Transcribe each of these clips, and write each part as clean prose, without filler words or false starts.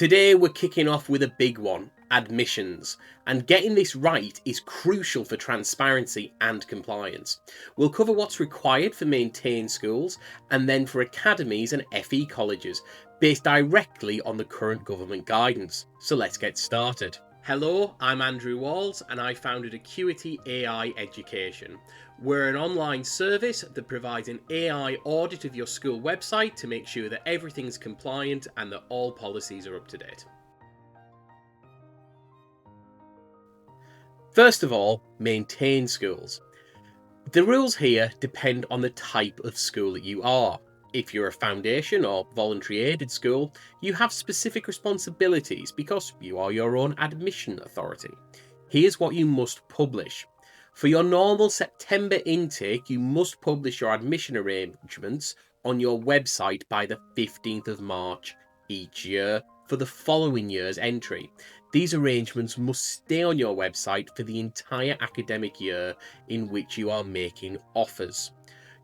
Today we're kicking off with a big one, admissions, and getting this right is crucial for transparency and compliance. We'll cover what's required for maintained schools and then for academies and FE colleges, based directly on the current government guidance. So let's get started. Hello, I'm Andrew Walls and I founded Acuity AI Education. We're an online service that provides an AI audit of your school website to make sure that everything's compliant and that all policies are up to date. First of all, maintain schools. The rules here depend on the type of school that you are. If you're a foundation or voluntary-aided school, you have specific responsibilities because you are your own admission authority. Here's what you must publish. For your normal September intake, you must publish your admission arrangements on your website by the 15th of March each year for the following year's entry. These arrangements must stay on your website for the entire academic year in which you are making offers.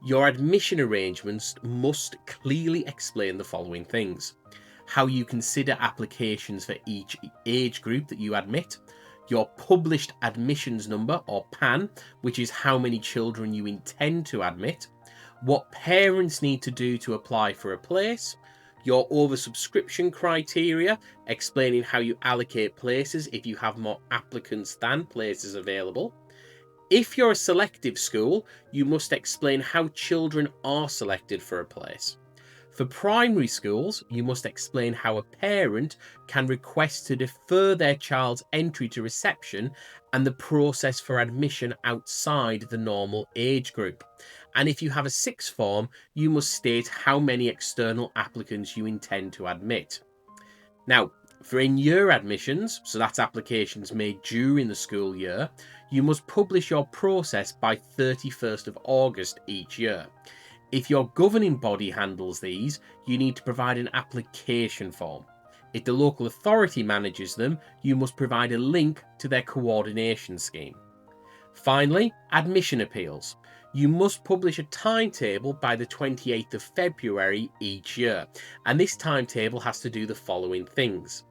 Your admission arrangements must clearly explain the following things: how you consider applications for each age group that you admit, your published admissions number or PAN, which is how many children you intend to admit, what parents need to do to apply for a place, your oversubscription criteria, explaining how you allocate places if you have more applicants than places available. If you're a selective school, you must explain how children are selected for a place. For primary schools, you must explain how a parent can request to defer their child's entry to reception and the process for admission outside the normal age group. And if you have a sixth form, you must state how many external applicants you intend to admit. Now, for in-year admissions, so that's applications made during the school year, you must publish your process by 31st of August each year. If your governing body handles these, you need to provide an application form. If the local authority manages them, you must provide a link to their coordination scheme. Finally, admission appeals. You must publish a timetable by the 28th of February each year, and this timetable has to do the following things: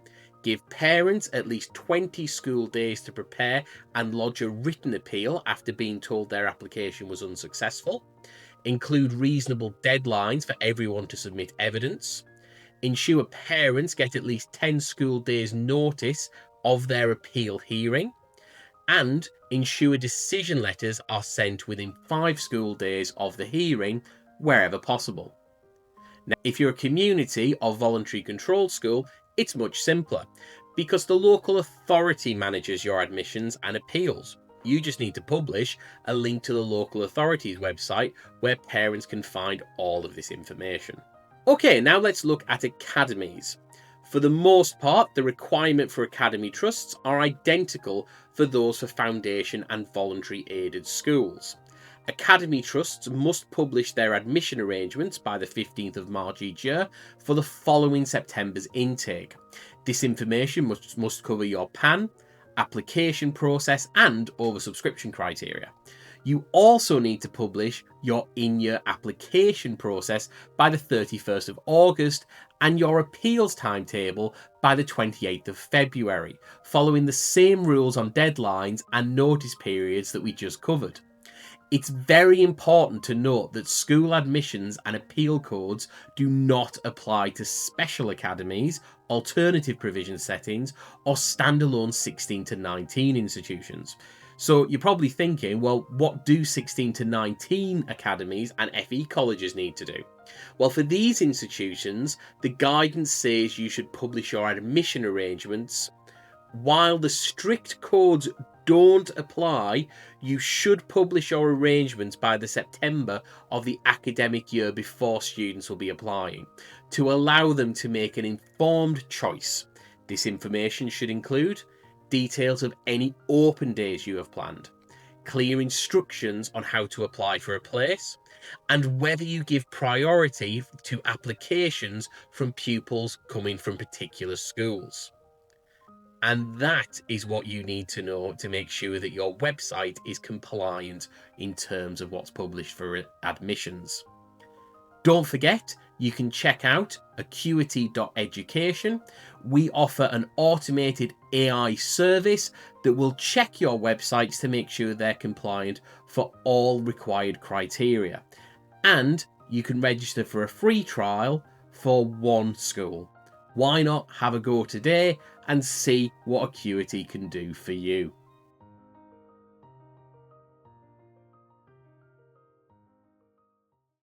give parents at least 20 school days to prepare and lodge a written appeal after being told their application was unsuccessful, include reasonable deadlines for everyone to submit evidence, ensure parents get at least 10 school days notice of their appeal hearing, and ensure decision letters are sent within 5 school days of the hearing wherever possible. Now, if you're a community or voluntary-controlled school, it's much simpler because the local authority manages your admissions and appeals. You just need to publish a link to the local authority's website where parents can find all of this information. Okay, now let's look at academies. For the most part, the requirement for academy trusts are identical for those for foundation and voluntary-aided schools. Academy trusts must publish their admission arrangements by the 15th of March each year for the following September's intake. This information must cover your PAN, application process and oversubscription criteria. You also need to publish your in-year application process by the 31st of August and your appeals timetable by the 28th of February, following the same rules on deadlines and notice periods that we just covered. It's very important to note that school admissions and appeal codes do not apply to special academies, alternative provision settings, or standalone 16 to 19 institutions. So you're probably thinking, well, what do 16 to 19 academies and FE colleges need to do? Well, for these institutions, the guidance says you should publish your admission arrangements. While the strict codes don't apply, you should publish your arrangements by the September of the academic year before students will be applying, to allow them to make an informed choice. This information should include details of any open days you have planned, clear instructions on how to apply for a place, and whether you give priority to applications from pupils coming from particular schools. And that is what you need to know to make sure that your website is compliant in terms of what's published for admissions. Don't forget, you can check out acuity.education. We offer an automated AI service that will check your websites to make sure they're compliant for all required criteria. And you can register for a free trial for one school. Why not have a go today and see what Acuity can do for you?